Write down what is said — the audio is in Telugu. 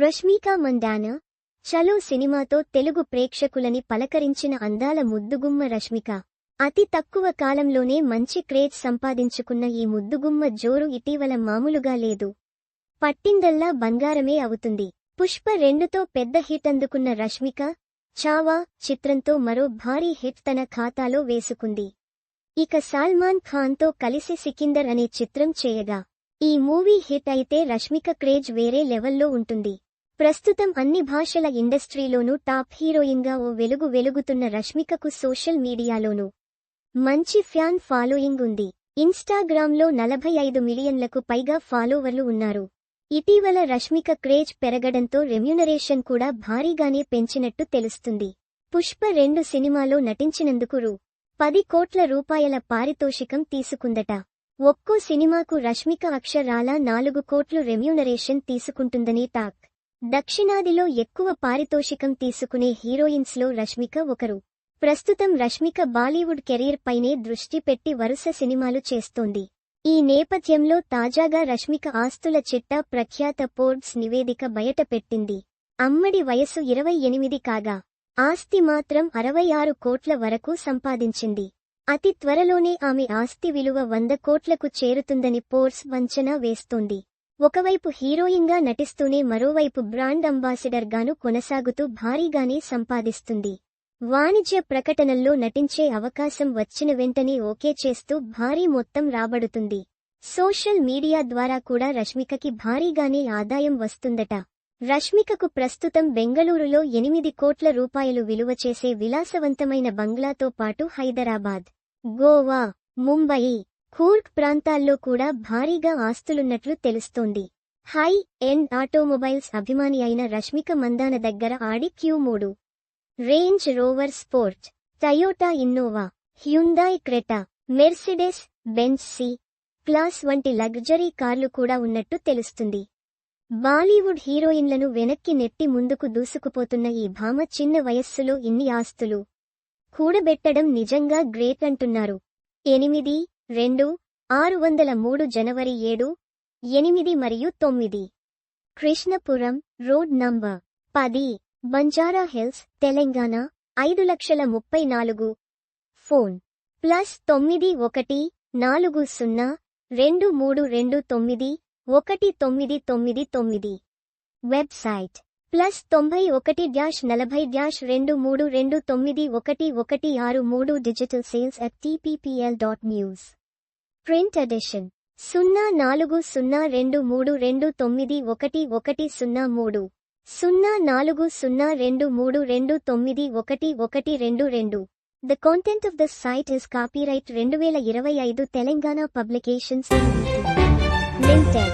రష్మిక మందాన చలో సినిమాతో తెలుగు ప్రేక్షకులని పలకరించిన అందాల ముద్దుగుమ్మ రష్మిక. అతి తక్కువ కాలంలోనే మంచి క్రేజ్ సంపాదించుకున్న ఈ ముద్దుగుమ్మ జోరు ఇటీవల మామూలుగా లేదు. పట్టిందల్లా బంగారమే అవుతుంది. పుష్ప 2తో పెద్ద హిట్ అందుకున్న రష్మిక చావా చిత్రంతో మరో భారీ హిట్ తన ఖాతాలో వేసుకుంది. ఇక సల్మాన్ ఖాన్తో కలిసి సికిందర్ అనే చిత్రం చేయగా ఈ మూవీ హిట్ అయితే రష్మిక క్రేజ్ వేరే లెవెల్లో ఉంటుంది. ప్రస్తుతం అన్ని భాషల ఇండస్ట్రీలోనూ టాప్ హీరోయిన్గా ఓ వెలుగు వెలుగుతున్న రష్మికకు సోషల్ మీడియాలోనూ మంచి ఫ్యాన్ ఫాలోయింగ్ ఉంది. ఇన్స్టాగ్రామ్లో 45 మిలియన్లకు పైగా ఫాలోవర్లు ఉన్నారు. ఇటీవల రష్మిక క్రేజ్ పెరగడంతో రెమ్యునరేషన్ కూడా భారీగానే పెంచినట్టు తెలుస్తుంది. పుష్ప 2 సినిమాలో నటించినందుకు రూ. 10 కోట్ల రూపాయల పారితోషికం తీసుకుందట. ఒక్కో సినిమాకు రష్మిక అక్షరాలా 4 కోట్లు రెమ్యూనరేషన్ తీసుకుంటుందని టాక్. దక్షిణాదిలో ఎక్కువ పారితోషికం తీసుకునే హీరోయిన్స్లో రష్మిక ఒకరు. ప్రస్తుతం రష్మిక బాలీవుడ్ కెరీర్ పైనే దృష్టి పెట్టి వరుస సినిమాలు చేస్తోంది. ఈ నేపథ్యంలో తాజాగా రష్మిక ఆస్తుల చిట్టా ప్రఖ్యాత ఫోర్బ్స్ నివేదిక బయటపెట్టింది. అమ్మడి వయసు 28 కాగా ఆస్తి మాత్రం 66 కోట్ల వరకు సంపాదించింది. అతి త్వరలోనే ఆమె ఆస్తి విలువ 100 కోట్లకు చేరుతుందని ఫోర్బ్స్ అంచనా వేస్తోంది. ఒకవైపు హీరోయిన్గా నటిస్తూనే మరోవైపు బ్రాండ్ అంబాసిడర్గాను కొనసాగుతూ భారీగానే సంపాదిస్తుంది. వాణిజ్య ప్రకటనల్లో నటించే అవకాశం వచ్చిన వెంటనే ఓకే చేస్తూ భారీ మొత్తం రాబడుతుంది. సోషల్ మీడియా ద్వారా కూడా రష్మికకి భారీగానే ఆదాయం వస్తుందట. రష్మికకు ప్రస్తుతం బెంగళూరులో 8 కోట్ల రూపాయలు విలువ చేసే విలాసవంతమైన బంగ్లాతో పాటు హైదరాబాద్, గోవా, ముంబయి, కూర్గ్ ప్రాంతాల్లో కూడా భారీగా ఆస్తులున్నట్లు తెలుస్తోంది. హై ఎండ్ ఆటోమొబైల్స్ అభిమాని అయిన రష్మిక మందాన దగ్గర Audi Q3, Range Rover Sport, Toyota Innova, Hyundai Creta, Mercedes Benz C class వంటి లగ్జరీ కార్లు కూడా ఉన్నట్టు తెలుస్తుంది. బాలీవుడ్ హీరోయిన్లను వెనక్కి నెట్టి ముందుకు దూసుకుపోతున్న ఈ భామ చిన్న వయస్సులో ఇన్ని ఆస్తులు కూడబెట్టడం నిజంగా గ్రేట్ అంటున్నారు. 8-2-603 జనవరి 7, 8 మరియు 9 Krishnapuram road number 10, Banjara Hills, Telangana 5,34,000. Phone +90-23229-1999. Website +90-40-23291163 digital సేల్స్@tppl.news. Print edition 040232911103 040232911122. The content of this site is copyright 2025 Telangana Publications Limited.